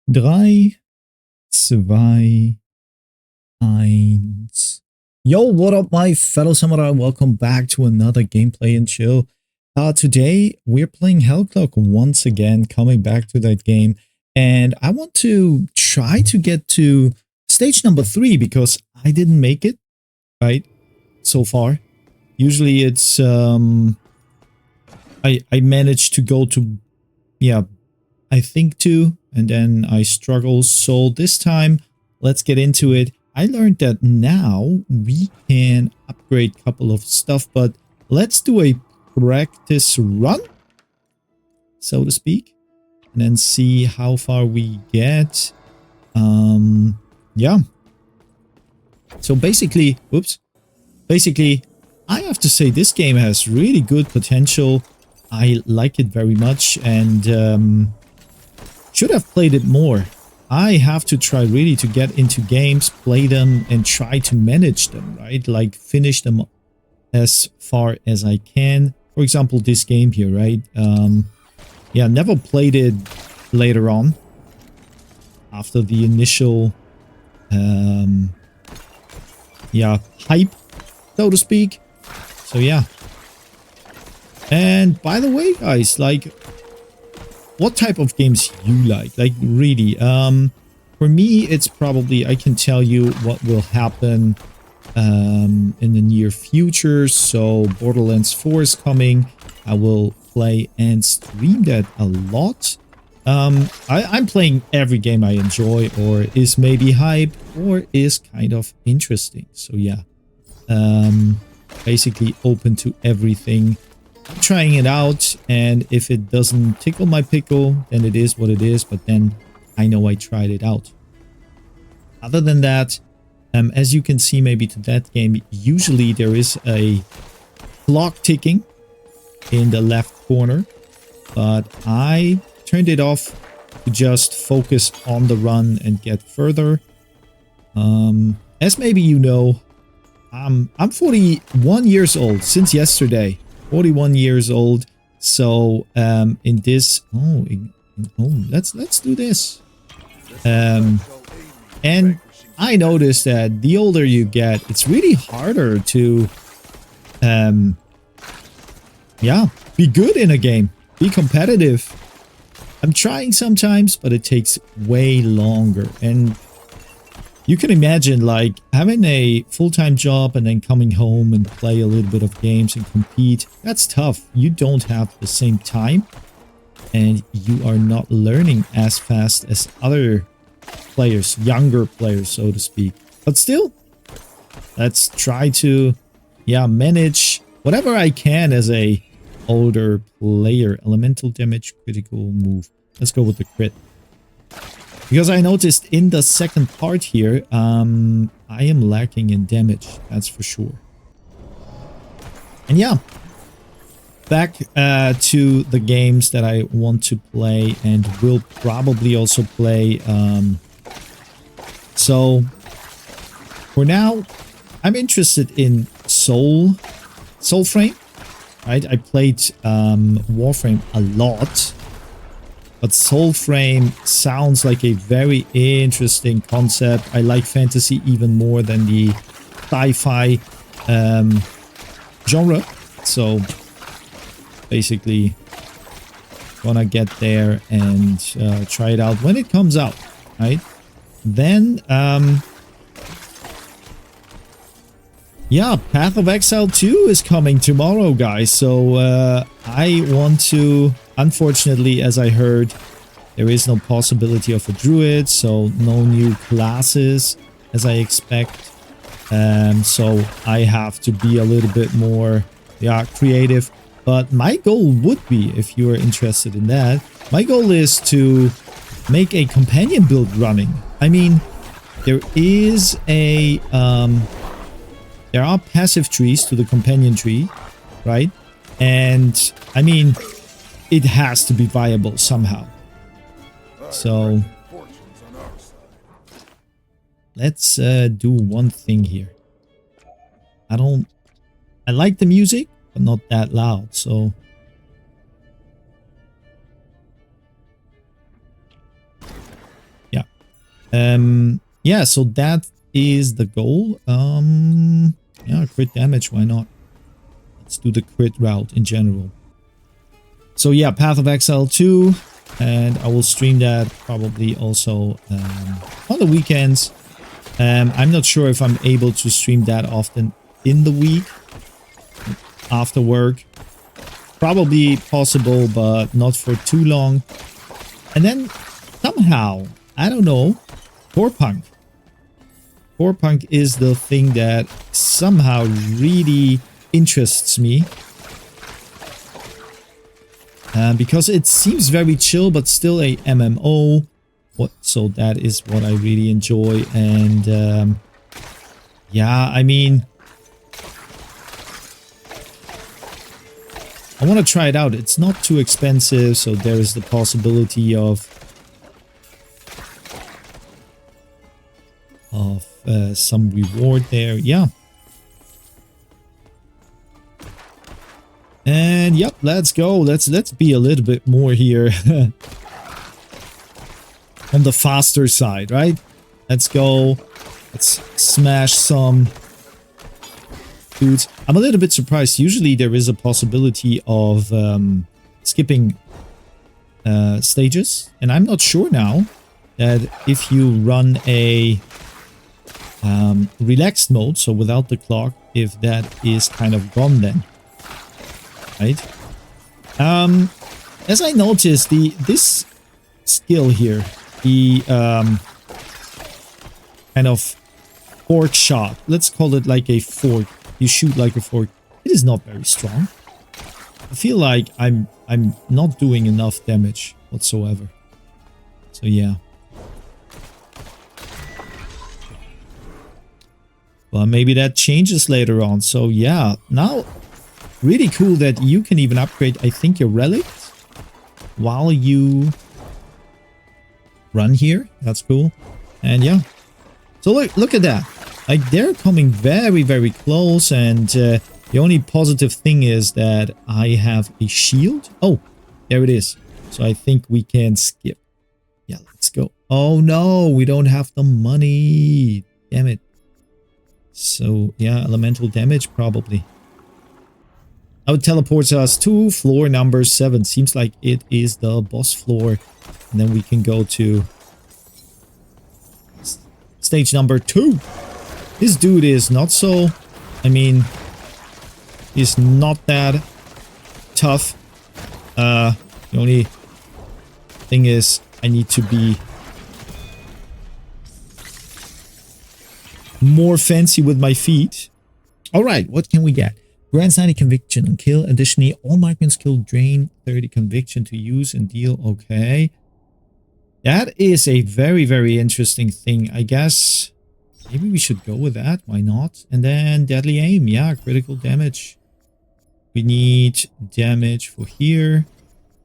3, 2, 1. Yo, what up, my fellow samurai? Welcome back to another gameplay and chill. Today, we're playing Hellclock once again, coming back to that game. And I want to try to get to stage number 3 because I didn't make it, right, so far. Usually it's, I managed to go to, yeah, I think 2, and then I struggle. So this time, let's get into it. I learned that now we can upgrade a couple of stuff, but let's do a practice run, so to speak, and then see how far we get. Yeah. So basically, I have to say this game has really good potential. I like it very much and should have played it more. I have to try really to get into games, play them, and try to manage them, right? Like finish them as far as I can. For example, this game here, right? Yeah, never played it later on after the initial, yeah, hype, so to speak. So yeah. And by the way, guys, like, what type of games you like? Like, really, for me, it's probably, I can tell you what will happen in the near future. So Borderlands 4 is coming. I will play and stream that a lot. I'm playing every game I enjoy or is maybe hype or is kind of interesting. So yeah, basically open to everything. I'm trying it out, and if it doesn't tickle my pickle, then it is what it is, but then I know I tried it out. Other than that, as you can see maybe to that game, usually there is a clock ticking in the left corner, but I turned it off to just focus on the run and get further. As maybe you know, I'm 41 years old since yesterday. 41 years old. So in this, let's do this. And I noticed that the older you get, it's really harder to yeah, be good in a game, be competitive. I'm trying sometimes, but it takes way longer. And you can imagine, like, having a full-time job and then coming home and play a little bit of games and compete. That's tough. You don't have the same time and you are not learning as fast as other players, younger players, so to speak. But still, let's try to, yeah, manage whatever I can as a older player. Elemental damage, critical move. Let's go with the crit. Because I noticed in the second part here, I am lacking in damage, that's for sure. And yeah, back to the games that I want to play and will probably also play. So, for now, I'm interested in Soulframe, right? I played Warframe a lot. But Soulframe sounds like a very interesting concept. I like fantasy even more than the sci-fi genre. So basically gonna get there and try it out when it comes out, right? Then yeah, Path of Exile 2 is coming tomorrow, guys. So I want to, unfortunately, as I heard, there is no possibility of a druid, so no new classes as I expect. So I have to be a little bit more, yeah, creative. But my goal would be, if you are interested in that, my goal is to make a companion build running. I mean, there is a there are passive trees to the companion tree, right? And I mean, it has to be viable somehow. So let's do one thing here. I like the music, but not that loud. So Yeah, so that is the goal. Yeah, crit damage, why not? Let's do the crit route in general. So yeah, Path of Exile 2, and I will stream that probably also on the weekends. I'm not sure if I'm able to stream that often in the week after work. Probably possible, but not for too long. And then somehow, I don't know, core punk. Core punk is the thing that somehow really interests me. Because it seems very chill, but still a MMO. So that is what I really enjoy. And yeah, I mean, I want to try it out. It's not too expensive, so there is the possibility of some reward there. Yeah. And yep, let's go. Let's be a little bit more here on the faster side, right? Let's go. Let's smash some dudes. I'm a little bit surprised. Usually there is a possibility of skipping stages, and I'm not sure now that if you run a relaxed mode, so without the clock, if that is kind of gone then. Right. As I noticed, this skill here, the kind of fork shot, let's call it like a fork. You shoot like a fork. It is not very strong. I feel like I'm not doing enough damage whatsoever. So yeah. Well, maybe that changes later on. So yeah, now. Really cool that you can even upgrade, I think, your relics while you run here. That's cool. And yeah. So look at that. Like, they're coming very, very close. And the only positive thing is that I have a shield. Oh, there it is. So I think we can skip. Yeah, let's go. Oh, no, we don't have the money. Damn it. So, yeah, elemental damage probably. Now it teleports us to floor number 7. Seems like it is the boss floor. And then we can go to stage number 2. This dude is not so... I mean, he's not that tough. The only thing is I need to be more fancy with my feet. Alright, what can we get? Grants 90 conviction on kill. Additionally, all migrants killed drain 30 conviction to use and deal. Okay. That is a very, very interesting thing. I guess maybe we should go with that. Why not? And then deadly aim. Yeah, critical damage. We need damage for here.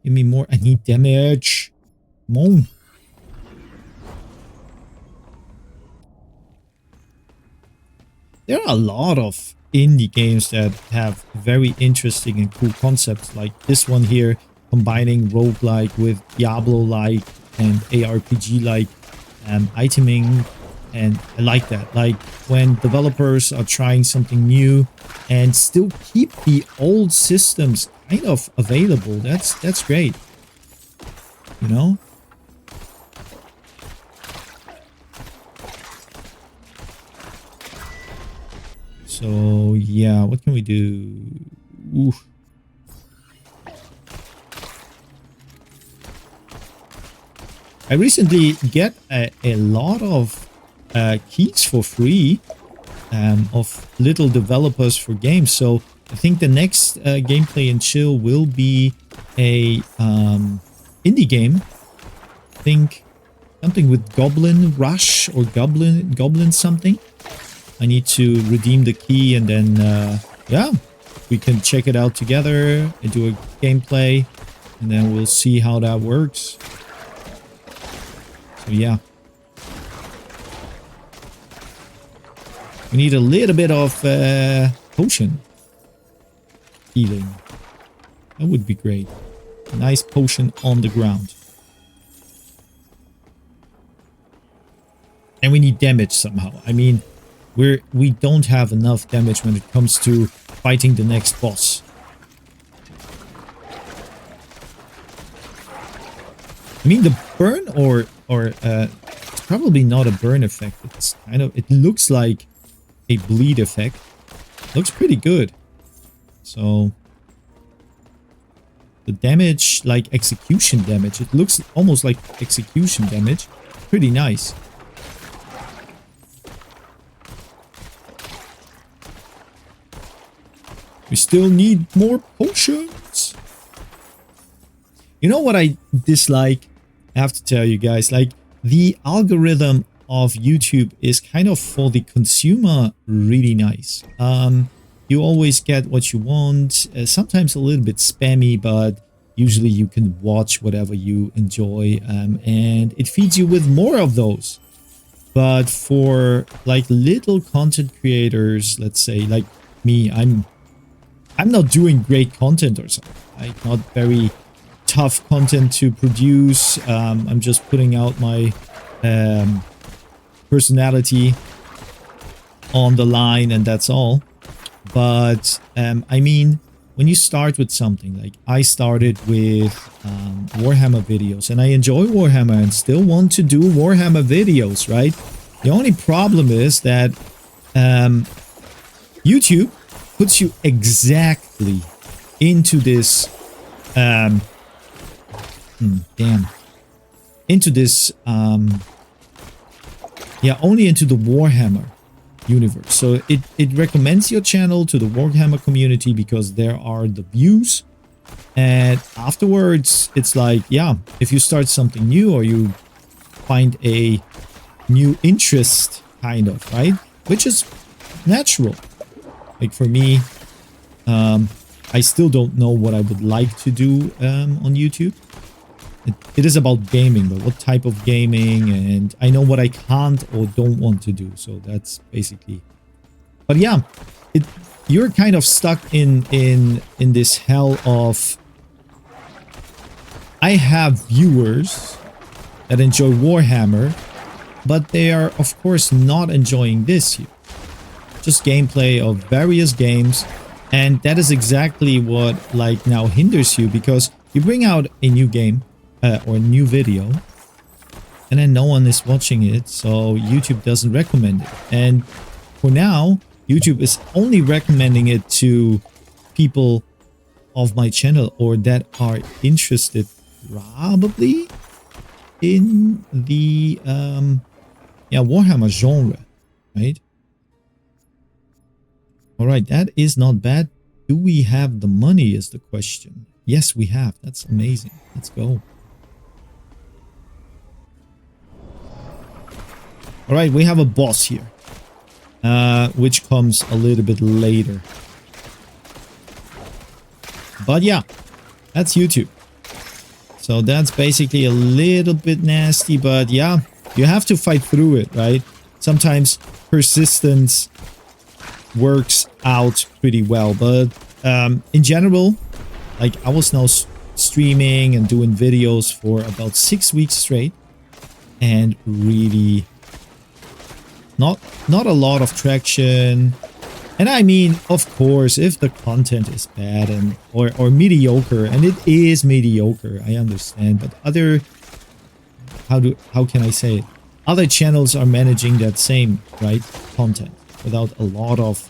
Give me more. I need damage. Come on. There are a lot of indie games that have very interesting and cool concepts, like this one here, combining roguelike with Diablo-like and ARPG-like iteming, and I like that. Like when developers are trying something new and still keep the old systems kind of available. That's great. You know? So, yeah, what can we do? Ooh. I recently get a lot of keys for free of little developers for games. So, I think the next gameplay and chill will be a indie game. I think something with Goblin Rush or Goblin something. I need to redeem the key and then, yeah, we can check it out together and do a gameplay. And then we'll see how that works. So, yeah. We need a little bit of potion healing. That would be great. A nice potion on the ground. And we need damage somehow. I mean, we don't have enough damage when it comes to fighting the next boss. I mean, the burn or it's probably not a burn effect. It's kind of, it looks like a bleed effect. Looks pretty good. So the damage, like execution damage, it looks almost like execution damage. Pretty nice. We still need more potions. You know what I dislike? I have to tell you guys, like, the algorithm of YouTube is kind of, for the consumer, really nice. You always get what you want, sometimes a little bit spammy, but usually you can watch whatever you enjoy, and it feeds you with more of those. But for like little content creators, let's say like me, I'm not doing great content or something, like not very tough content to produce. I'm just putting out my personality on the line, and that's all. But I mean, when you start with something, like I started with Warhammer videos, and I enjoy Warhammer and still want to do Warhammer videos, right? The only problem is that YouTube puts you exactly into this into this yeah, only into the Warhammer universe. So it recommends your channel to the Warhammer community because there are the views, and afterwards it's like, yeah, if you start something new or you find a new interest, kind of, right, which is natural. Like for me, I still don't know what I would like to do on YouTube. It is about gaming, but what type of gaming, and I know what I can't or don't want to do. So that's basically. But yeah, you're kind of stuck in this hell of. I have viewers that enjoy Warhammer, but they are of course not enjoying this here. Just gameplay of various games, and that is exactly what like now hinders you, because you bring out a new game. Or a new video, and then no one is watching it, so YouTube doesn't recommend it. And for now, YouTube is only recommending it to people of my channel or that are interested probably in the yeah, Warhammer genre, right? All right, that is not bad. Do we have the money is the question. Yes, we have. That's amazing. Let's go. All right, we have a boss here, which comes a little bit later. But yeah, that's YouTube. So that's basically a little bit nasty, but yeah, you have to fight through it, right? Sometimes persistence works out pretty well, but in general, like I was now streaming and doing videos for about 6 weeks straight, and really not a lot of traction. And I mean, of course, if the content is bad and or mediocre, and it is mediocre, I understand, but other, how can I say it, other channels are managing that same, right, content without a lot of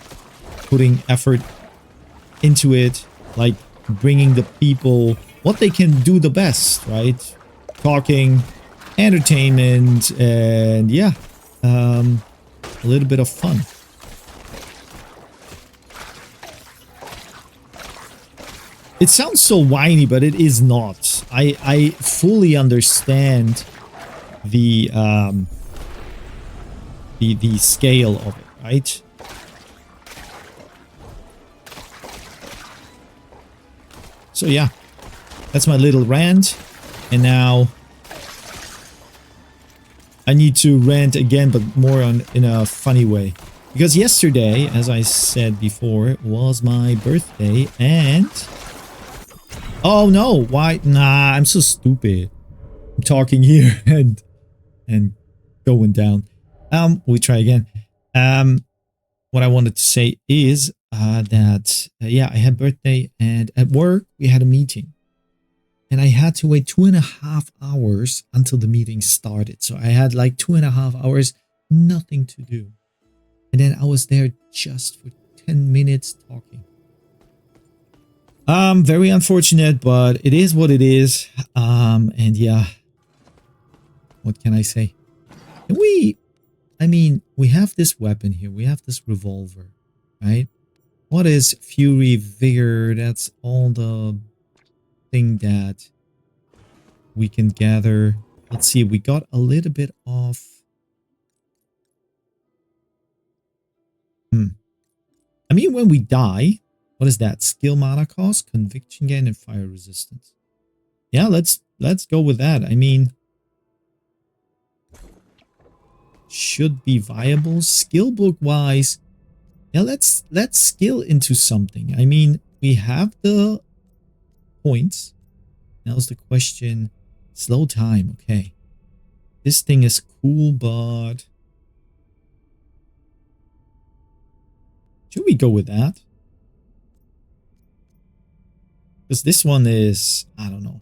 putting effort into it, like bringing the people what they can do the best, right? Talking, entertainment, and yeah, a little bit of fun. It sounds so whiny, but it is not. I fully understand the scale of it, right? So yeah, that's my little rant, and now I need to rant again, but more in a funny way. Because yesterday, as I said before, was my birthday, and... Oh no, why? Nah, I'm so stupid. I'm talking here and going down. We try again. What I wanted to say is that, yeah, I had birthday and at work we had a meeting. And I had to wait 2.5 hours until the meeting started. So I had like 2.5 hours, nothing to do. And then I was there just for 10 minutes talking. Very unfortunate, but it is what it is. And yeah, what can I say? Can we, I mean, we have this weapon here. We have this revolver, right? What is Fury, Vigor? That's all the thing that we can gather. Let's see, we got a little bit of... I mean, when we die, what is that? Skill mana cost, conviction gain, and fire resistance. Yeah, let's go with that. I mean, should be viable. Skill book wise, yeah, let's skill into something. I mean, we have the points. Now's the question. Slow time, okay. This thing is cool, but should we go with that? Because this one is, I don't know.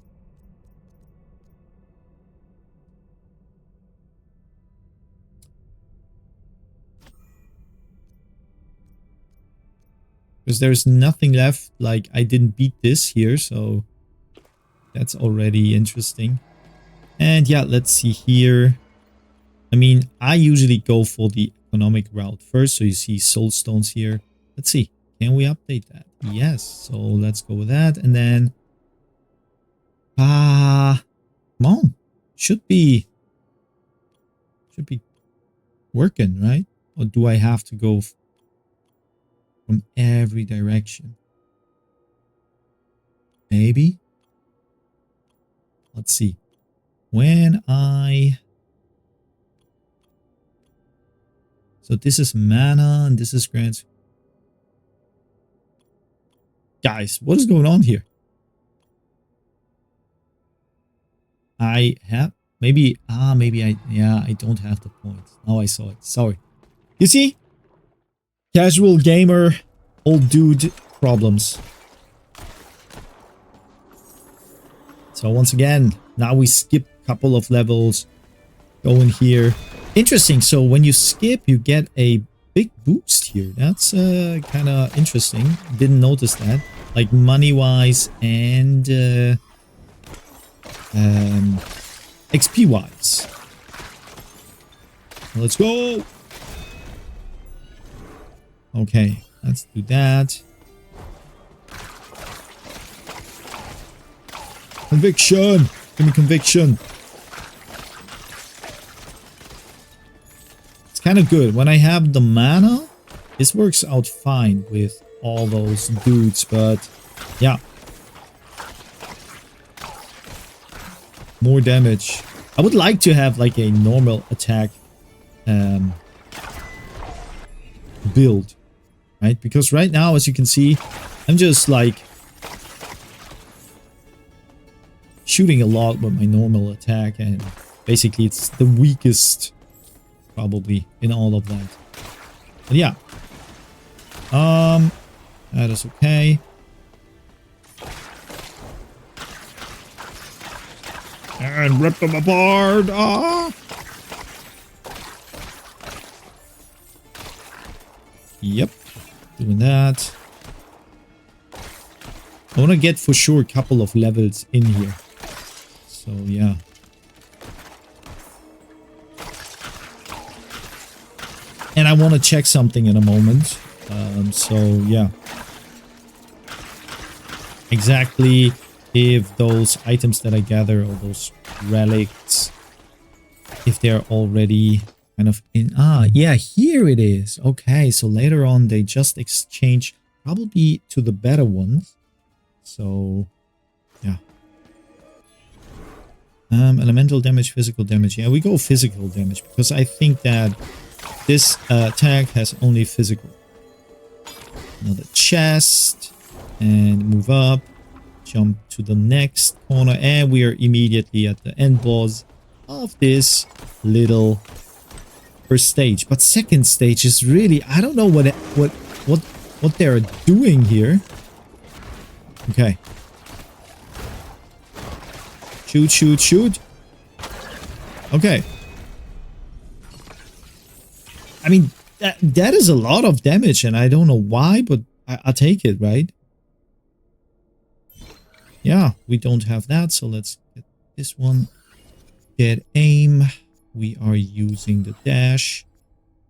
Because there's nothing left, like I didn't beat this here, so that's already interesting. And yeah, let's see here. I mean, I usually go for the economic route first, so you see soul stones here. Let's see, can we update that? Yes, so let's go with that, and then come on, should be working, right? Or do I have to go from every direction? Maybe. Let's see. When I... So this is mana and this is grants. Guys, what is going on here? I have... Maybe I don't have the points. Now I saw it. Sorry. You see? Casual gamer, old dude problems. So once again, now we skip a couple of levels. Go in here. Interesting. So when you skip, you get a big boost here. That's kind of interesting. Didn't notice that. Like money-wise and XP-wise. Let's go. Okay, let's do that. Conviction! Give me conviction. It's kind of good. When I have the mana, this works out fine with all those dudes, but yeah. More damage. I would like to have like a normal attack build, right? Because right now, as you can see, I'm just like shooting a lot with my normal attack, and basically it's the weakest probably in all of that. But yeah, that is okay. And rip them apart. Ah! Yep, doing that. I want to get for sure a couple of levels in here. So yeah. And I want to check something in a moment. So yeah. Exactly if those items that I gather, or those relics, if they're already kind of in... Ah, yeah, here it is. Okay, so later on they just exchange probably to the better ones. So, yeah. Elemental damage, physical damage. Yeah, we go physical damage because I think that this tag has only physical. Another chest. And move up. Jump to the next corner. And we are immediately at the end boss of this little first stage, but second stage is really, I don't know what they're doing here. Okay. Shoot, shoot, shoot. Okay. I mean, that is a lot of damage, and I don't know why, but I'll take it, right? Yeah, we don't have that, so let's get this one. Get aim. We are using the dash.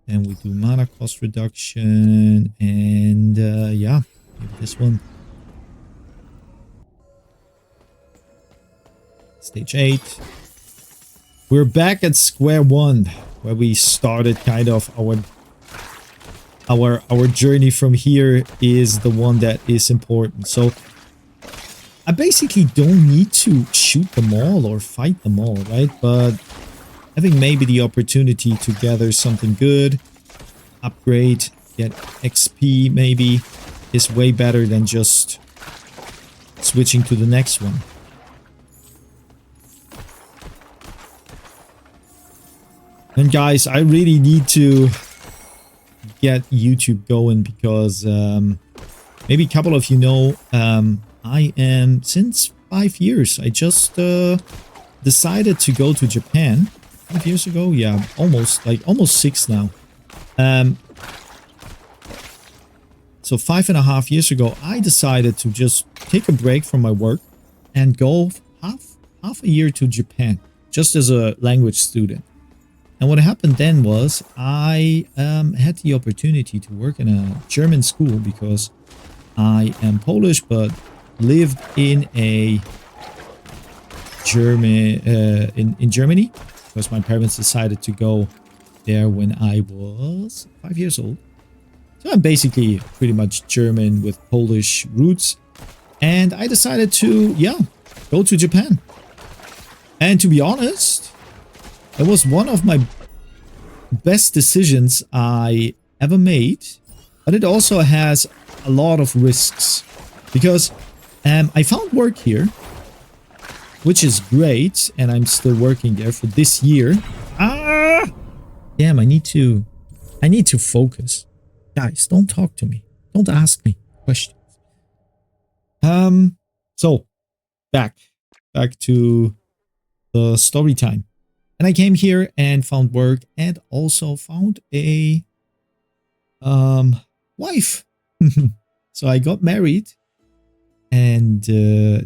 Then we do mana cost reduction. And yeah, maybe this one. Stage 8. We're back at square one, where we started kind of our journey from here is the one that is important. So I basically don't need to shoot them all or fight them all, right? But having maybe the opportunity to gather something good, upgrade, get XP maybe, is way better than just switching to the next one. And guys, I really need to get YouTube going because maybe a couple of you know, I am, since 5 years, I just decided to go to Japan. 5 years ago? Yeah, almost 6 now. So 5.5 years ago, I decided to just take a break from my work and go half a year to Japan, just as a language student. And what happened then was I had the opportunity to work in a German school because I am Polish, but lived in a in Germany because my parents decided to go there when I was 5 years old. So I'm basically pretty much German with Polish roots. And I decided to, yeah, go to Japan. And to be honest, it was one of my best decisions I ever made. But it also has a lot of risks. Because I found work here, which is great, and I'm still working there for this year. Ah! Damn, I need to focus. Guys, don't talk to me. Don't ask me questions. So, back to the story time. And I came here and found work and also found a wife. So I got married. And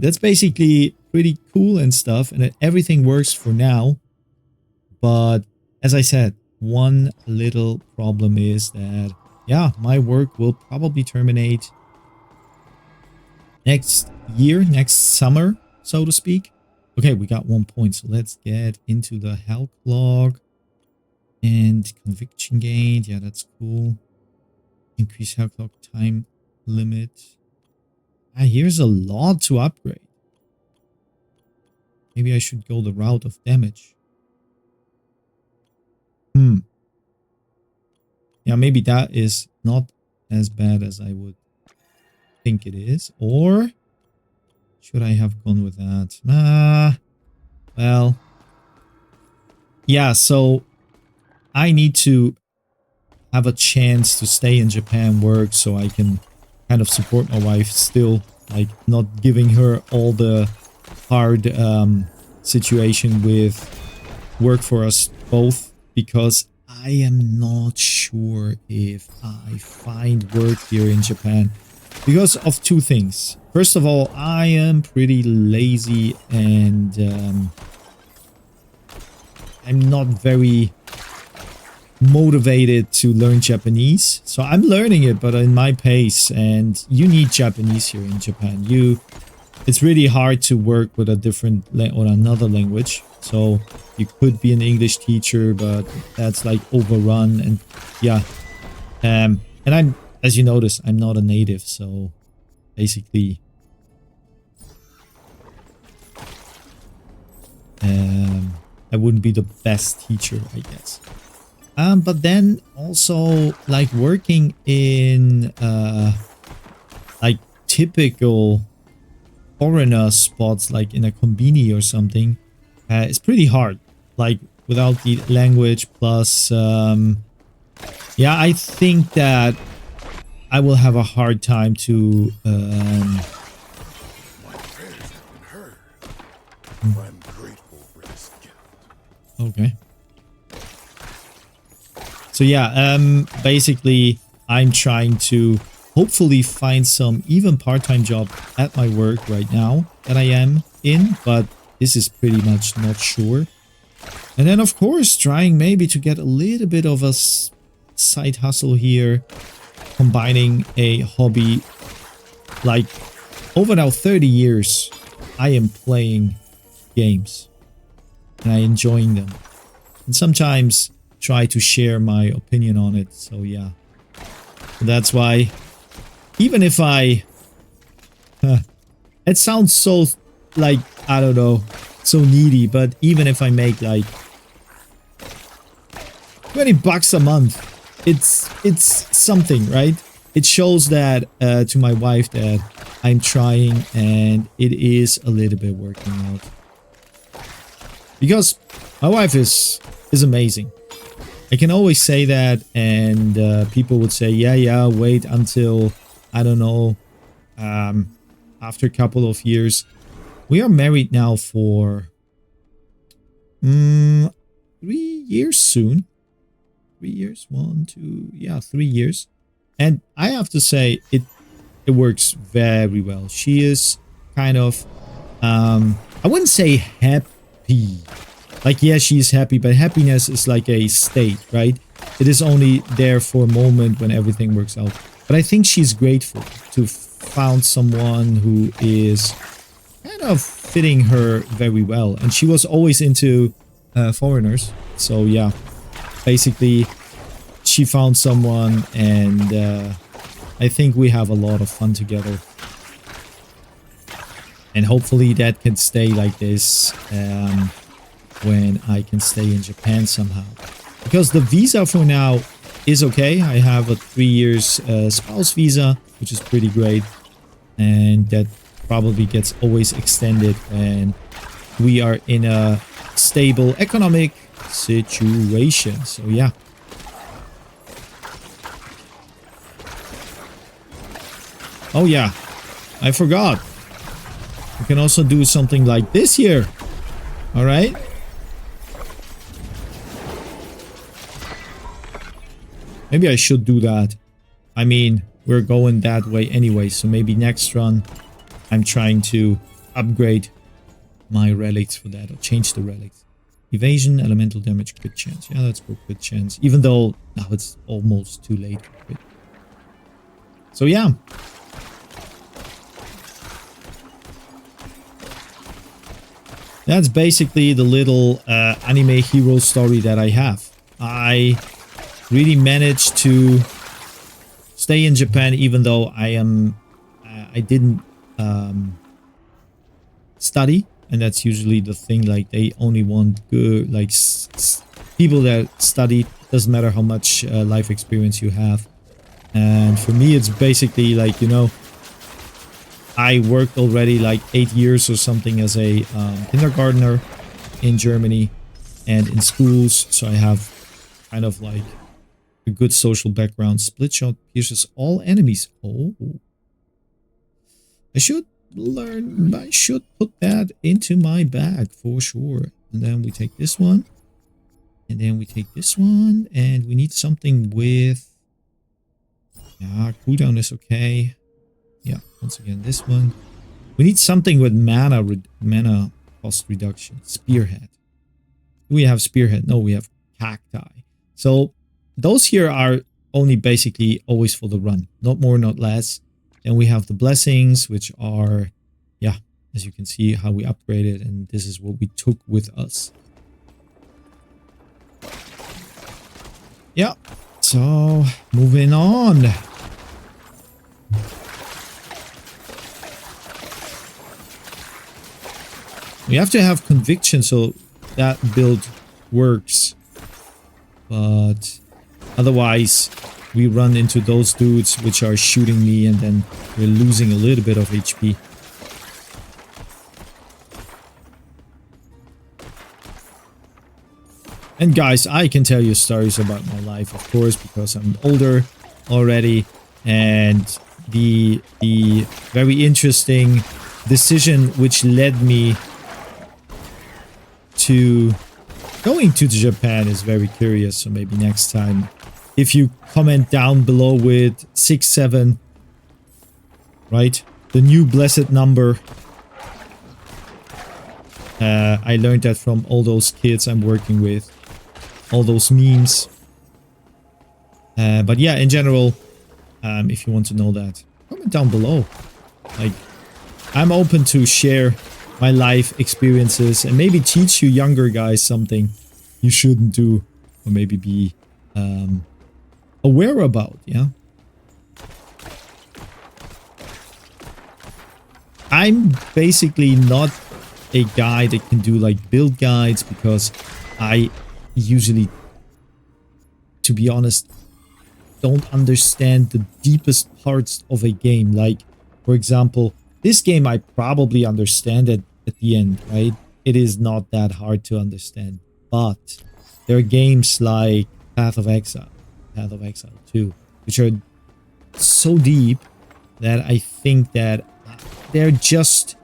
that's basically pretty cool and stuff. And everything works for now. But as I said, one little problem is that, yeah, my work will probably terminate next year, next summer, so to speak. Okay, we got 1 point. So let's get into the Hellclock. And conviction gained. Yeah, that's cool. Increase Hellclock time limit. Here's a lot to upgrade. Maybe I should go the route of damage. Yeah, maybe that is not as bad as I would think it is. Or should I have gone with that? Well. Yeah, so I need to have a chance to stay in Japan, work, so I can kind of support my wife still, like not giving her all the hard situation with work for us both, because I am not sure if I find work here in Japan because of two things. First of all, I am pretty lazy and I'm not very motivated to learn Japanese. So I'm learning it, but in my pace, and you need Japanese here in Japan. It's really hard to work with a different or another language. So you could be an English teacher, but that's like overrun. And yeah, and I'm, as you notice, I'm not a native, so basically I wouldn't be the best teacher, I guess. But then also like working in like typical foreigner spots, like in a konbini or something, it's pretty hard. Like without the language. Plus, yeah, I think that I will have a hard time to okay. So yeah, basically I'm trying to hopefully find some even part-time job at my work right now that I am in, but this is pretty much not sure. And then of course trying maybe to get a little bit of a side hustle here, combining a hobby. Like over now 30 years I am playing games and I enjoying them, and sometimes try to share my opinion on it. So yeah, that's why even if I it sounds so like, I don't know, so needy, but even if I make like 20 bucks a month, it's something, right? It shows that to my wife that I'm trying, and it is a little bit working out. Because my wife is amazing. I can always say that, and people would say, yeah, wait until, I don't know, after a couple of years. We are married now for 3 years soon. 3 years? 1, 2, yeah, 3 years. And I have to say, it works very well. She is kind of, I wouldn't say happy. Like, yeah, she is happy, but happiness is like a state, right? It is only there for a moment when everything works out. But I think she's grateful to found someone who is kind of fitting her very well. And she was always into foreigners. So yeah, basically she found someone, and I think we have a lot of fun together. And hopefully that can stay like this when I can stay in Japan somehow. Because the visa for now is okay. I have a 3 years spouse visa, which is pretty great. And that probably gets always extended when we are in a stable economic situation. So yeah. Oh yeah, I forgot. We can also do something like this here. All right. Maybe I should do that. I mean, we're going that way anyway, so maybe next run I'm trying to upgrade my relics for that, or change the relics. Evasion, elemental damage, crit chance. Yeah, let's go crit chance, even though now it's almost too late for crit. So yeah. That's basically the little anime hero story that I have. I really managed to stay in Japan, even though I didn't study, and that's usually the thing. Like, they only want good, like, people that study. Doesn't matter how much life experience you have. And for me, it's basically like, you know, I worked already like 8 years or something as a kindergartner in Germany and in schools, so I have kind of like a good social background. Split shot pierces all enemies. Oh, I should put that into my bag for sure. And then we take this one, and then we take this one, and we need something with, yeah, cooldown is okay. Yeah, once again, this one. We need something with mana cost reduction. Spearhead. Do we have spearhead? No, we have cacti. So those here are only basically always for the run. Not more, not less. Then we have the blessings, which are, yeah, as you can see how we upgraded. And this is what we took with us. Yeah, so moving on. We have to have conviction so that build works. But otherwise, we run into those dudes which are shooting me, and then we're losing a little bit of HP. And guys, I can tell you stories about my life, of course, because I'm older already. And the very interesting decision which led me to going to Japan is very curious. So maybe next time, if you comment down below with 67, right? The new blessed number. I learned that from all those kids I'm working with. All those memes. But yeah, in general, if you want to know that, comment down below. Like, I'm open to share my life experiences and maybe teach you younger guys something you shouldn't do, or maybe be aware about, yeah? I'm basically not a guy that can do like build guides because I usually, to be honest, don't understand the deepest parts of a game. Like, for example, this game I probably understand it at the end, right? It is not that hard to understand. But there are games like Path of Exile 2, which are so deep that I think that they're just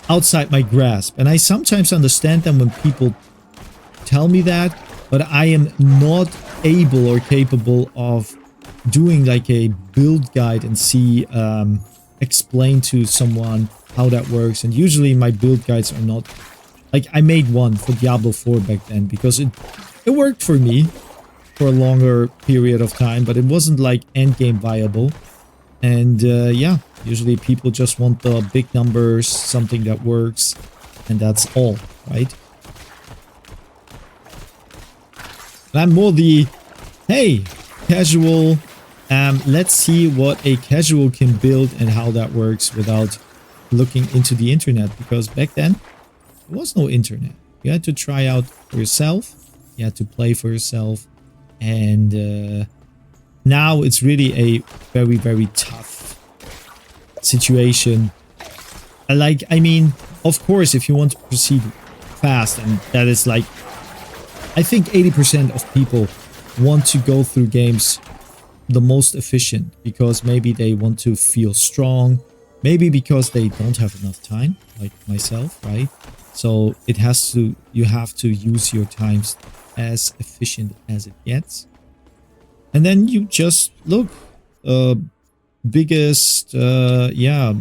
outside my grasp. And I sometimes understand them when people tell me that, but I am not able or capable of doing like a build guide and see explain to someone how that works. And usually my build guides are not like, I made one for Diablo 4 back then because it worked for me for a longer period of time, but it wasn't like endgame viable. And yeah, usually people just want the big numbers, something that works, and that's all, right? And I'm more the, hey, casual, let's see what a casual can build and how that works without looking into the internet. Because back then, there was no internet. You had to try out for yourself. You had to play for yourself. And now it's really a very, very tough situation. I mean, of course, if you want to proceed fast, and that is like, I think 80% of people want to go through games the most efficient because maybe they want to feel strong, maybe because they don't have enough time, like myself, right? So you have to use your times as efficient as it gets. And then you just look, biggest, yeah,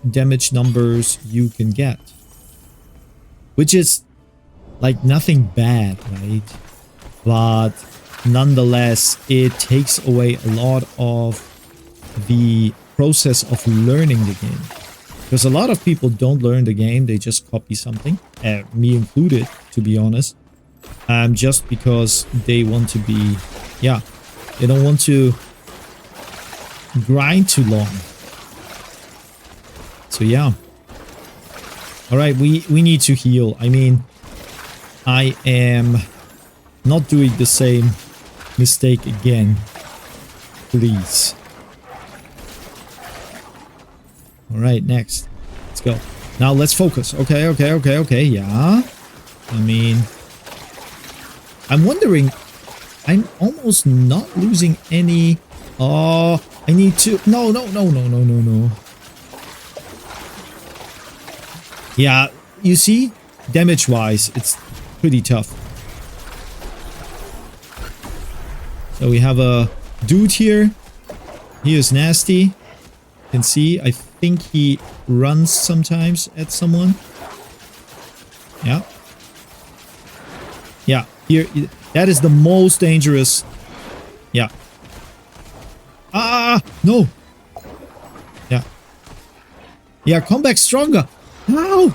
damage numbers you can get. Which is like nothing bad, right? But nonetheless, it takes away a lot of the process of learning the game. Because a lot of people don't learn the game, they just copy something, me included, to be honest. Just because they want to be, yeah, they don't want to grind too long. So yeah. Alright, we need to heal. I mean, I am not doing the same mistake again. Please. Alright, next. Let's go. Now let's focus. Okay, yeah. I mean, I'm wondering, I'm almost not losing any. Oh, I need to. No. Yeah, you see, damage-wise, it's pretty tough. So we have a dude here. He is nasty. You can see, I think he runs sometimes at someone. Yeah. Yeah, here, that is the most dangerous. Yeah. Ah, no. Yeah. Yeah, come back stronger. No.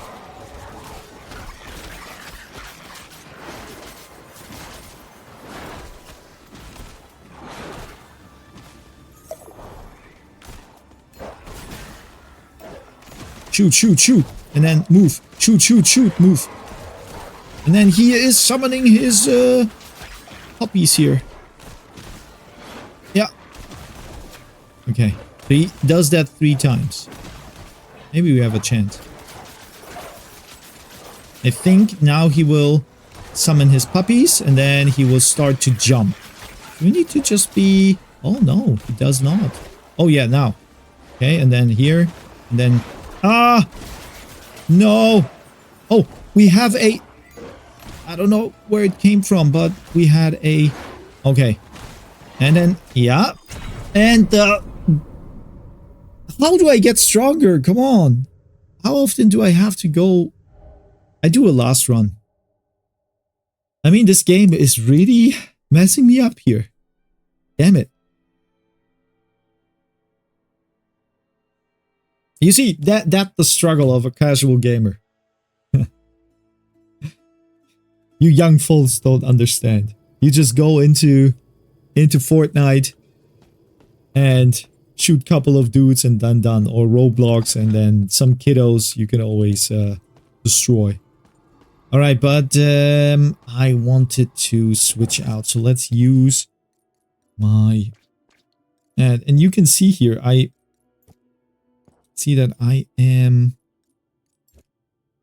Shoot. And then move. Shoot, move. And then he is summoning his puppies here. Yeah. Okay. So he does that 3 times. Maybe we have a chance. I think now he will summon his puppies, and then he will start to jump. We need to just be... Oh, no, he does not. Oh, yeah, now. Okay, and then here, and then... Ah! No! Oh, we have a... I don't know where it came from, but we had a... Okay. And then, yeah. And, how do I get stronger? Come on. How often do I have to go... I do a last run. I mean, this game is really messing me up here. Damn it. You see, that's the struggle of a casual gamer. You young folks don't understand. You just go into Fortnite and shoot a couple of dudes and done. Or Roblox and then some kiddos you can always destroy. Alright, but I wanted to switch out. So let's use my... And you can see here, I see that I am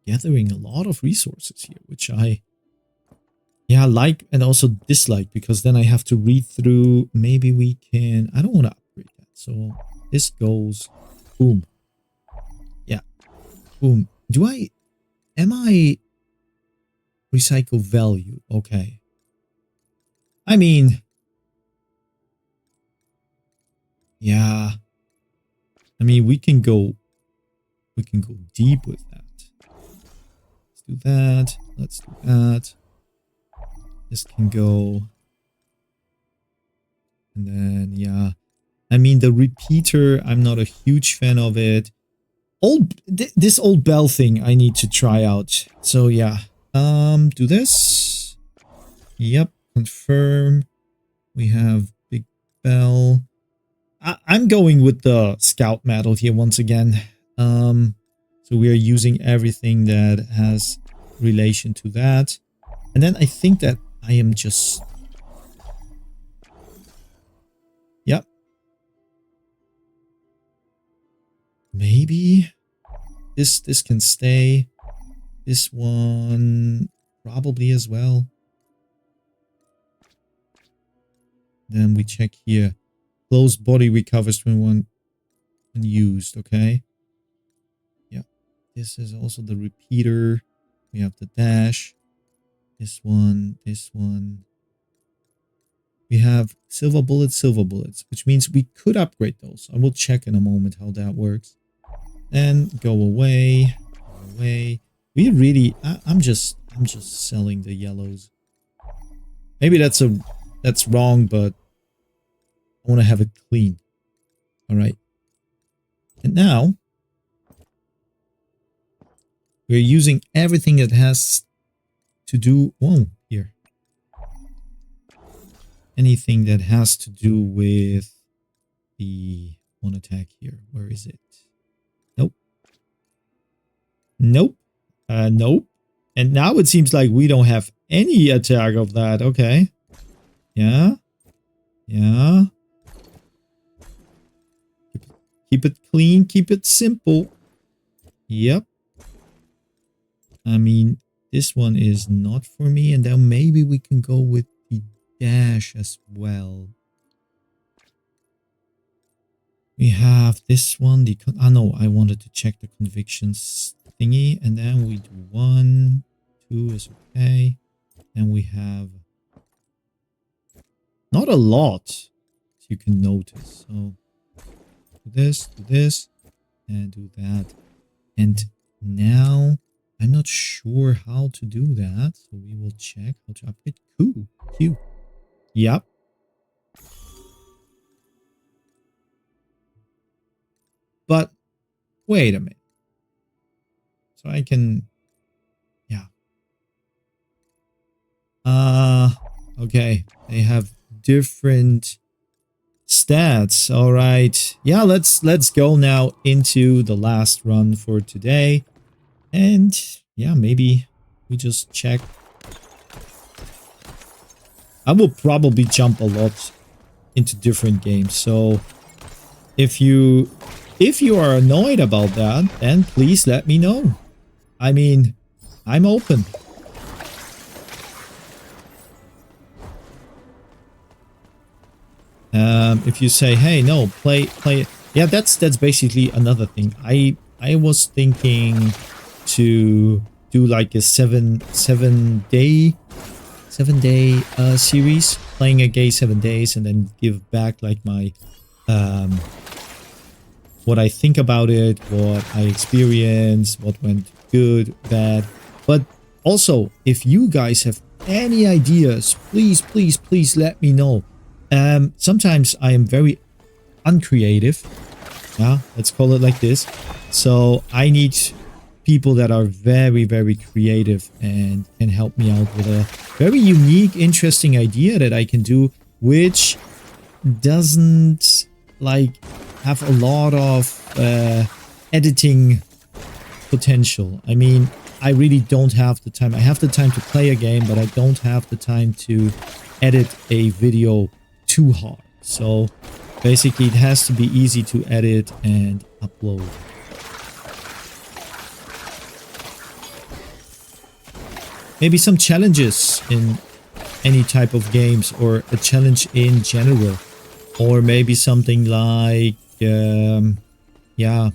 gathering a lot of resources here, which I... Yeah, like and also dislike, because then I have to read through. Maybe we can... I don't want to upgrade that. So this goes... Boom. Yeah. Boom. Am I... Recycle value. Okay. I mean... Yeah. I mean, we can go deep with that. Let's do that. Let's do that. This can go. And then, yeah. I mean, the repeater, I'm not a huge fan of it. This old bell thing I need to try out. So, yeah. Do this. Yep. Confirm. We have big bell. I'm going with the scout medal here once again. So we are using everything that has relation to that. And then I think that I am just... Yep. Maybe this can stay. This one probably as well. Then we check here. Closed body recovers when used, okay? Yeah. This is also the repeater. We have the dash. This one, this one. We have silver bullets, which means we could upgrade those. I will check in a moment how that works. And go away. Go away. We really... I'm just selling the yellows. Maybe that's wrong, but I want to have it clean. Alright. And now we're using everything that has to do... Whoa, here. Anything that has to do with the one attack here. Where is it? Nope. Nope. Nope. And now it seems like we don't have any attack of that. Okay. Yeah. Yeah. Keep it clean. Keep it simple. Yep. I mean, this one is not for me. And then maybe we can go with the dash as well. We have this one. No, I wanted to check the convictions thingy. And then we do 1, 2 is okay. And we have not a lot, as you can notice. So do this, and do that. And now I'm not sure how to do that. So we will check how to upgrade Q. Yep. But wait a minute. So I can... Yeah. Okay. They have different stats. All right. Yeah, let's go now into the last run for today. And yeah, maybe we just check. I will probably jump a lot into different games. So if you are annoyed about that, then please let me know. I mean, I'm open. if you say, hey, no, play, yeah, that's basically another thing. I was thinking to do like a seven day series, playing a game 7 days, and then give back like my what I think about it, what I experienced, what went good, bad. But also, if you guys have any ideas, please let me know. Sometimes I am very uncreative. Yeah, let's call it like this. So I need people that are very creative and can help me out with a very unique, interesting idea that I can do, which doesn't like have a lot of editing potential. I mean, I really don't have the time. I have the time to play a game, but I don't have the time to edit a video too hard. So basically it has to be easy to edit and upload. Maybe some challenges in any type of games, or a challenge in general. Or maybe something like, yeah,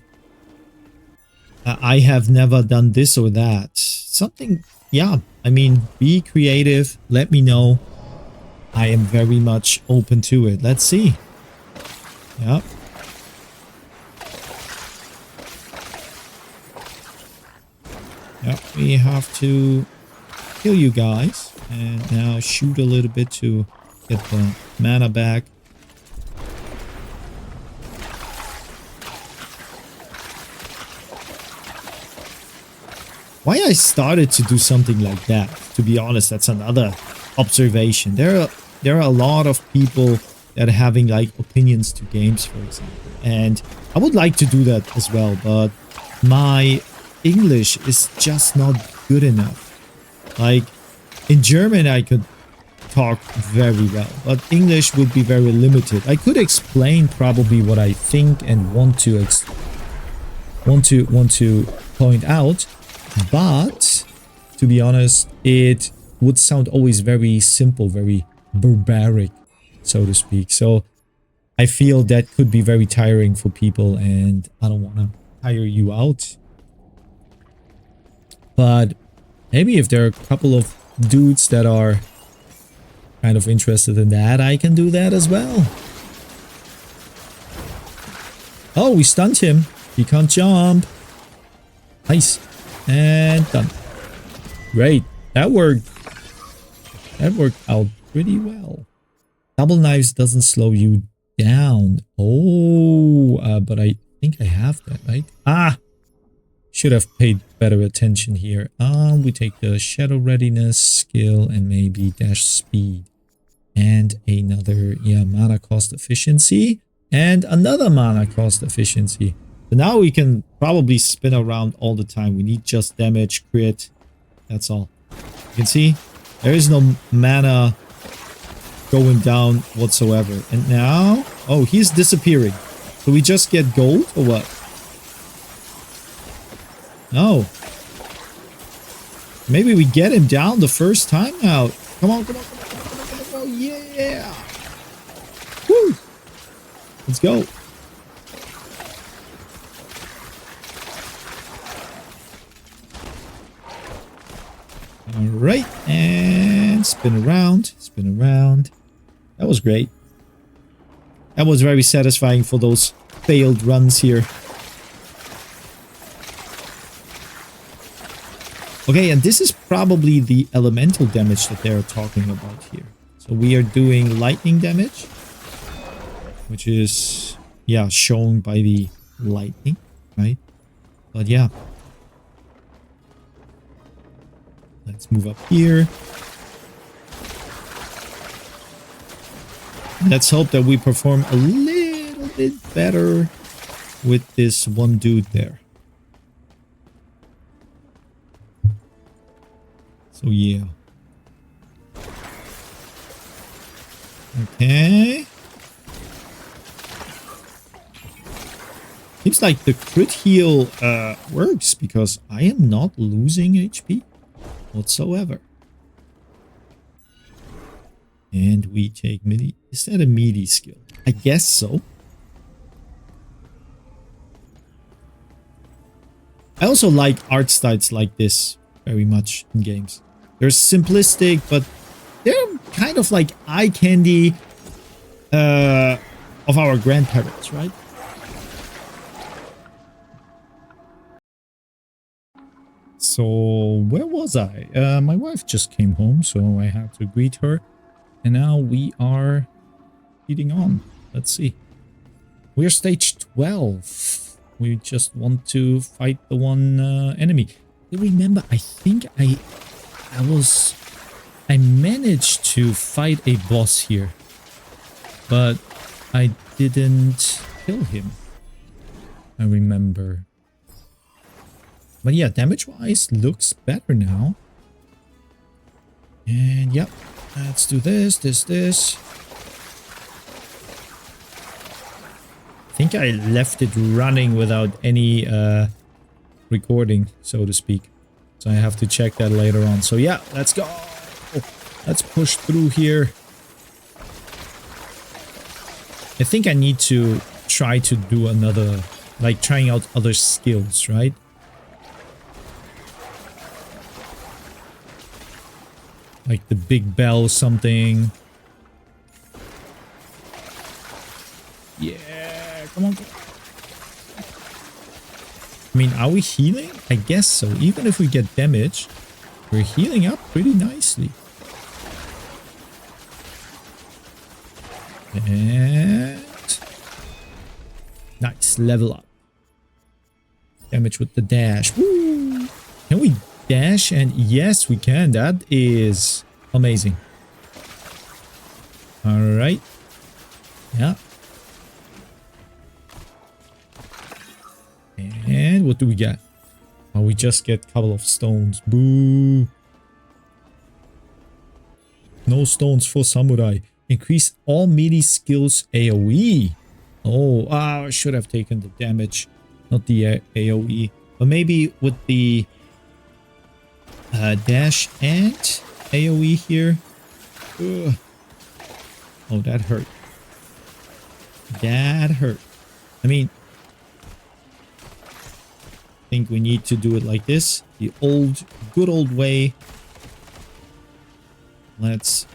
I have never done this or that. Something, yeah, I mean, be creative. Let me know. I am very much open to it. Let's see. Yeah. Yeah, we have to kill you guys. And now shoot a little bit to get the mana back. Why I started to do something like that, to be honest, that's another observation. There are a lot of people that are having like opinions to games, for example. And I would like to do that as well, but my English is just not good enough. Like in German I could talk very well, but English would be very limited. I could explain probably what I think and want to point out. But, to be honest, it would sound always very simple, very barbaric, so to speak. So, I feel that could be very tiring for people, and I don't want to tire you out. But, maybe if there are a couple of dudes that are kind of interested in that, I can do that as well. Oh, we stunned him. He can't jump. Nice. And done. Great. That worked. That worked out pretty well. Double knives doesn't slow you down. Oh, but I think I have that, right? Ah! Should have paid better attention here. We take the shadow readiness skill and maybe dash speed. And another, yeah, mana cost efficiency. And another mana cost efficiency. So now we can probably spin around all the time. We need just damage, crit. That's all. You can see there is no mana going down whatsoever. And now, oh, he's disappearing. So we just get gold or what? No. Maybe we get him down the first time out. Come on, come on, come on, come on, come on, come on, come on. Yeah. Woo. Let's go. Alright, and spin around, spin around. That was great. That was very satisfying for those failed runs here. Okay, and this is probably the elemental damage that they're talking about here. So we are doing lightning damage, which is, yeah, shown by the lightning, right? But yeah. Let's move up here. Let's hope that we perform a little bit better with this one dude there. So yeah. Okay. Seems like the crit heal works because I am not losing HP whatsoever. And we take melee. Is that a melee skill? I guess so. I also like art styles like this very much in games. They're simplistic, but they're kind of like eye candy of our grandparents, right? So, where was I? My wife just came home, so I had to greet her. And now we are leading on. Let's see. We're stage 12. We just want to fight the one enemy. I remember, I think I managed to fight a boss here. But I didn't kill him. I remember. But yeah, damage-wise, looks better now. And yep, let's do this. I think I left it running without any recording, so to speak. So I have to check that later on. So yeah, let's go. Let's push through here. I think I need to try to do another, like trying out other skills, right? Like the big bell something. Yeah, come on. I mean, are we healing? I guess so. Even if we get damage, we're healing up pretty nicely. And nice, level up. Damage with the dash. Woo! Can we dash? And yes, we can. That is amazing. All right. Yeah. And what do we get? Oh, we just get a couple of stones. Boo. No stones for samurai. Increase all melee skills AoE. Oh, I should have taken the damage, not the AoE. But maybe with the dash and AoE here. Ugh. Oh, that hurt. That hurt. I mean, I think we need to do it like this. The old, good old way. That's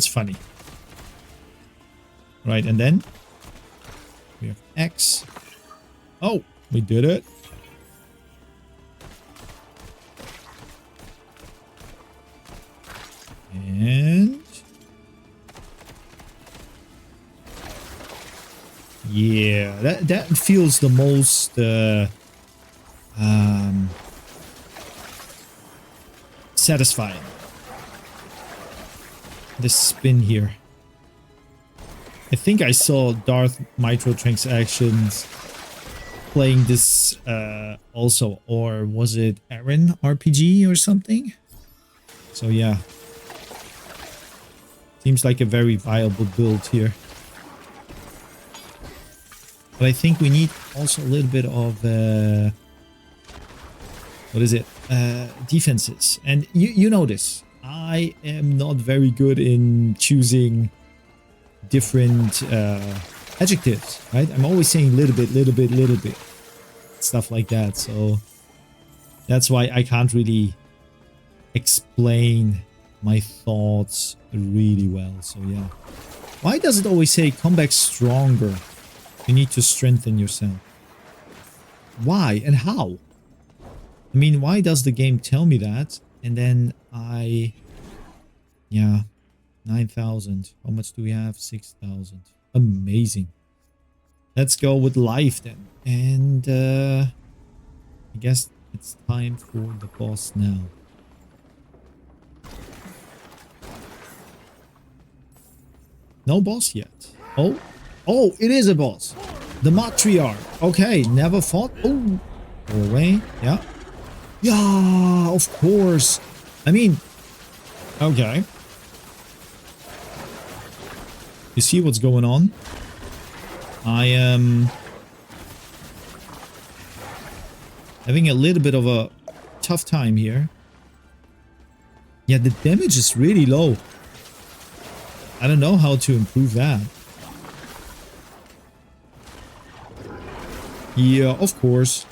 funny. Right, and then we have X. Oh, we did it. And yeah, that feels the most satisfying. This spin here. I think I saw Darth Microtransactions playing this also, or was it Aaron RPG or something? So yeah. Seems like a very viable build here. But I think we need also a little bit of what is it? Defenses. And you know this. I am not very good in choosing different adjectives, right? I'm always saying little bit. Stuff like that. So that's why I can't really explain my thoughts really well. So yeah. Why does it always say come back stronger? You need to strengthen yourself. Why and how? I mean, why does the game tell me that? And then yeah, 9,000. How much do we have? 6,000. Amazing. Let's go with life then. And I guess it's time for the boss now. No boss yet. Oh, it is a boss. The matriarch. Okay, never fought. Oh, go away. Yeah. Yeah, of course. I mean, okay. You see what's going on? I am having a little bit of a tough time here. Yeah, the damage is really low. I don't know how to improve that. Yeah, of course.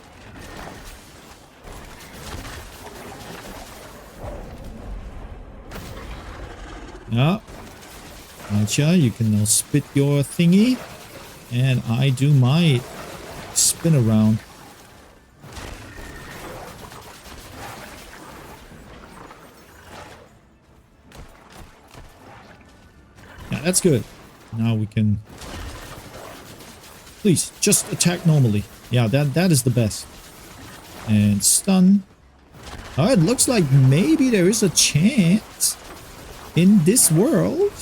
Yeah. Gotcha. You can now spit your thingy. And I do my spin around. Yeah, that's good. Now we can... Please, just attack normally. Yeah, that is the best. And stun. Oh, it looks like maybe there is a chance in this world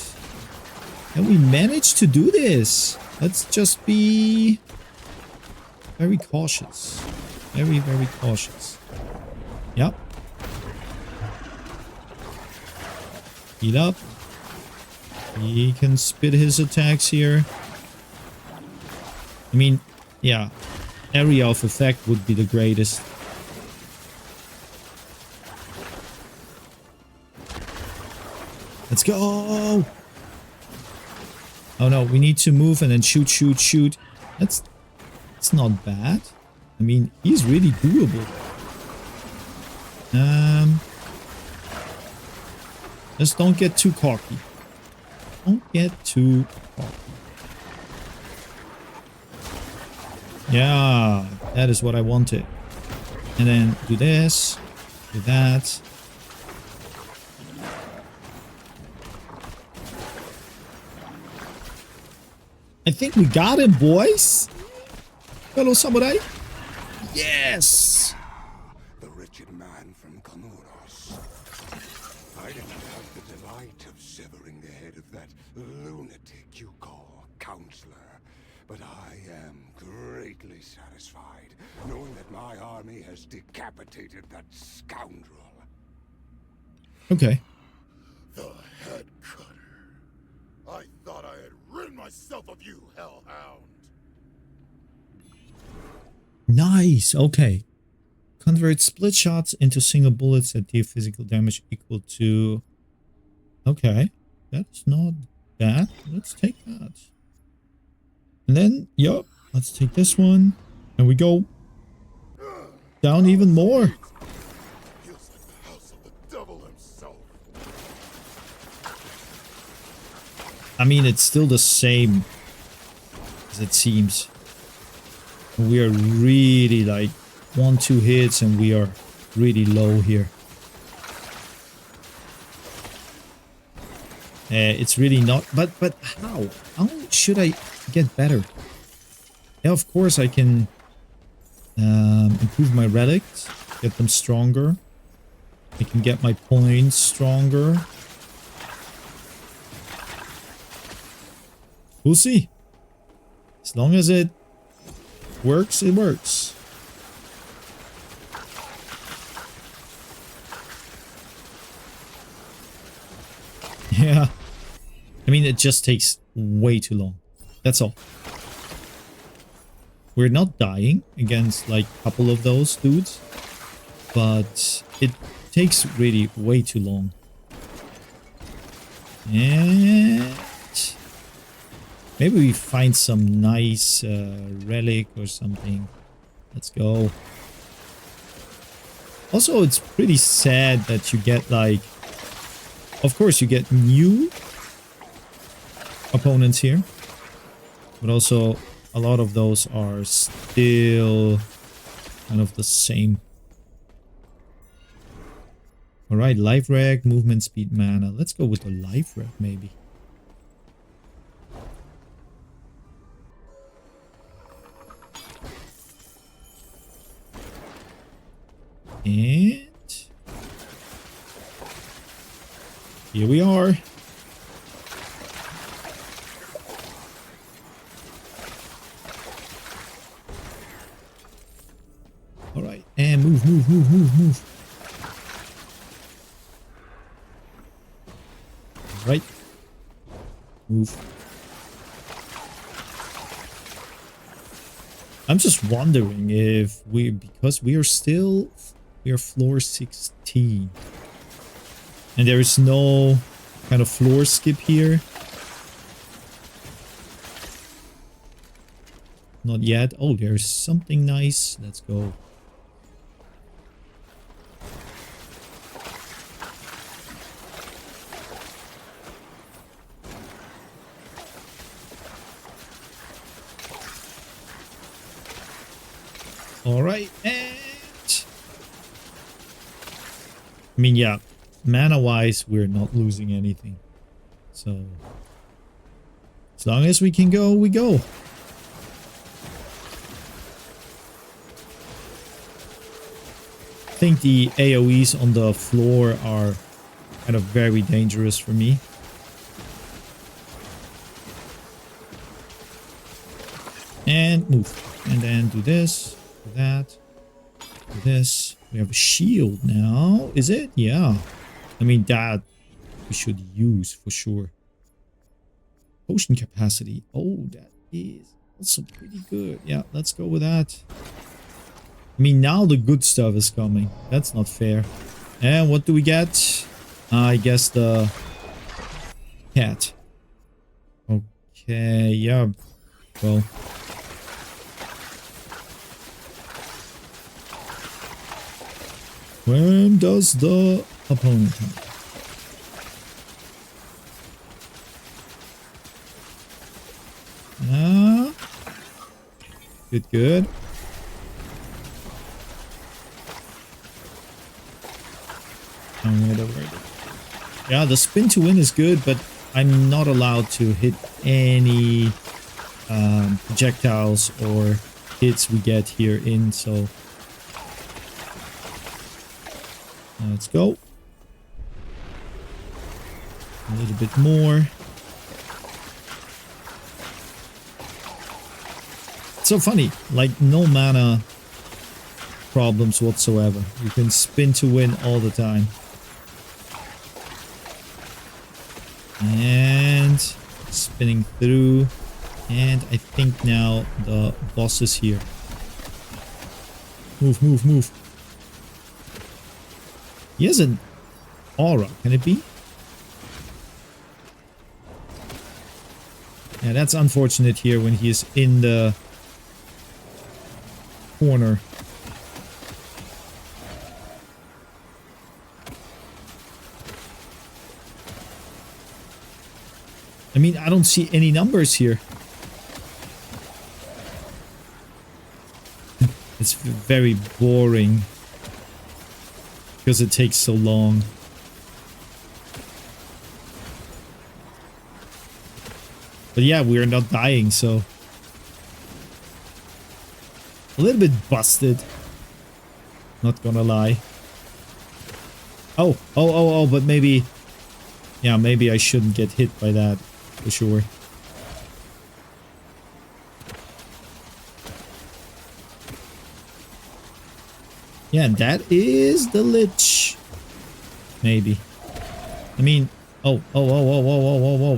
that we managed to do this. Let's just be very cautious. Very, very cautious. Yep. Heal up. He can spit his attacks here. I mean, yeah. Area of effect would be the greatest. Let's go! Oh no, we need to move and then shoot, shoot, shoot. It's not bad. I mean, he's really doable. Just don't get too cocky. Don't get too cocky. Yeah, that is what I wanted. And then do this, do that. I think we got him, boys. Hello, samurai. Yes. The wretched man from Komoros. I didn't have the delight of severing the head of that lunatic you call counselor, but I am greatly satisfied knowing that my army has decapitated that scoundrel. Okay. The head cutter. I thought I had rid myself of you, hellhound. Nice. Okay. Convert split shots into single bullets that deal physical damage equal to... Okay. That's not bad. Let's take that. And then, yup. Let's take this one. And we go down even more. Feels like the house of the devil himself. I mean, it's still the same as it seems. We are really like 1-2 hits and we are really low here. It's really not, but how? How should I get better? Yeah, of course I can improve my relics, get them stronger. I can get my points stronger. We'll see. As long as it works, it works. Yeah. I mean, it just takes way too long. That's all. We're not dying against like a couple of those dudes, but it takes really way too long. And maybe we find some nice relic or something. Let's go. Also, it's pretty sad that you get like... Of course, you get new opponents here. But also, a lot of those are still kind of the same. Alright, life rag, movement speed, mana. Let's go with the life rag, maybe. And here we are. All right, and move, move, move, move, move. All right, move. I'm just wondering if because we are floor 16. And there is no kind of floor skip here. Not yet. Oh, there's something nice. Let's go. All right, and I mean, yeah, mana-wise, we're not losing anything. So as long as we can go, we go. I think the AoEs on the floor are kind of very dangerous for me. And move. And then do this, do that, do this. We have a shield now. Is it? Yeah. I mean, that we should use for sure. Potion capacity. Oh, that is also pretty good. Yeah, let's go with that. I mean, now the good stuff is coming. That's not fair. And what do we get? I guess the cat. Okay, yeah. Well. When does the opponent come? Ah. Good, good. Yeah, the spin to win is good, but I'm not allowed to hit any projectiles or hits we get here in, so let's go. A little bit more. It's so funny, like no mana problems whatsoever. You can spin to win all the time. And spinning through. And I think now the boss is here. Move, move, move. He has an aura. Can it be? Yeah, that's unfortunate here when he is in the corner. I mean, I don't see any numbers here. It's very boring. Because it takes so long. But yeah, we are not dying, so... A little bit busted. Not gonna lie. Oh, but maybe... Yeah, maybe I shouldn't get hit by that. For sure. Yeah, and that is the Lich. Maybe. I mean... Oh.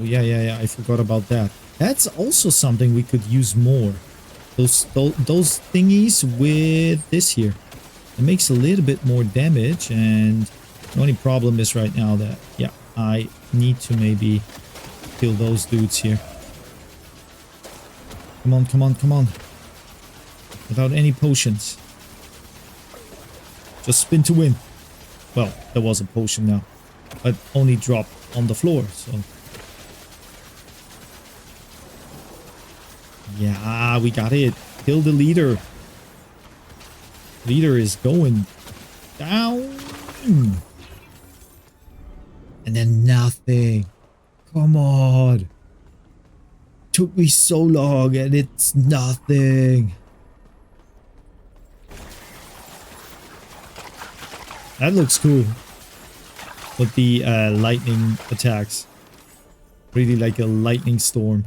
Yeah, I forgot about that. That's also something we could use more. Those thingies with this here. It makes a little bit more damage, and the only problem is right now that, yeah, I need to maybe kill those dudes here. Come on, come on, come on. Without any potions. Just spin to win. Well, there was a potion now, but only dropped on the floor, so... Yeah, we got it. Kill the leader. Leader is going down. And then nothing. Come on. Took me so long and it's nothing. That looks cool. With the lightning attacks. Really like a lightning storm.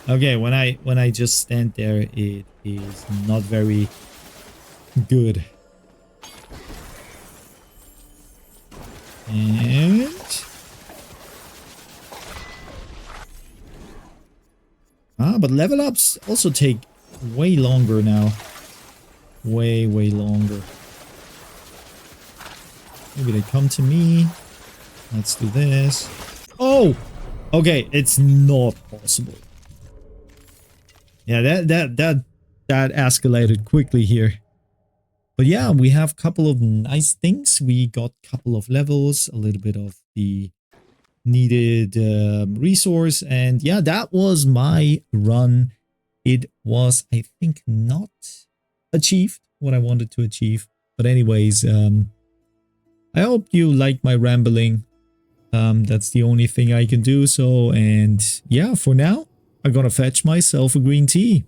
Okay, when I just stand there, it is not very good. And but level ups also take way longer now. way longer. Maybe they come to me. Let's do this. Oh! Okay, it's not possible. Yeah, that escalated quickly here. But yeah, we have a couple of nice things. We got a couple of levels, a little bit of the needed resource. And yeah, that was my run. It was, I think, not achieved what I wanted to achieve. But anyways, I hope you like my rambling. That's the only thing I can do. So, and yeah, for now, I'm gonna fetch myself a green tea.